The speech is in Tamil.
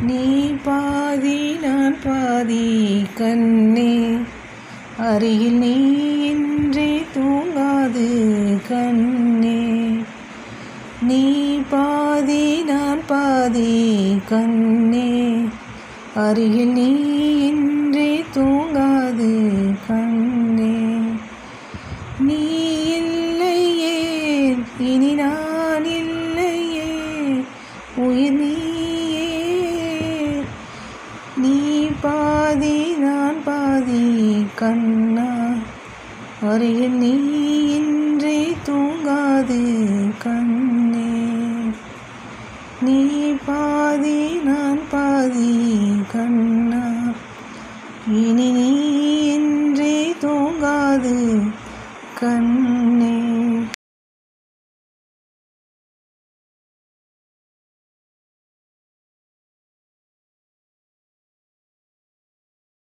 நீ பாதி நான் பாதி கண்ணே, அருகில் நீ இன்றி தூங்காது கண்ணே. நீ பாதி நான் பாதி கண்ணே, அருகில் நீ இன்றி தூங்காது கண்ணே. நீ இல்லையே இனி நான் இல்லையே, உயிர் நீயே. நீ பாதி நான் பாதி கண்ணா, அருகில் நீ இன்றி தூங்காது கண்ணே. நீ பாதி நான் பாதி கண்ணே.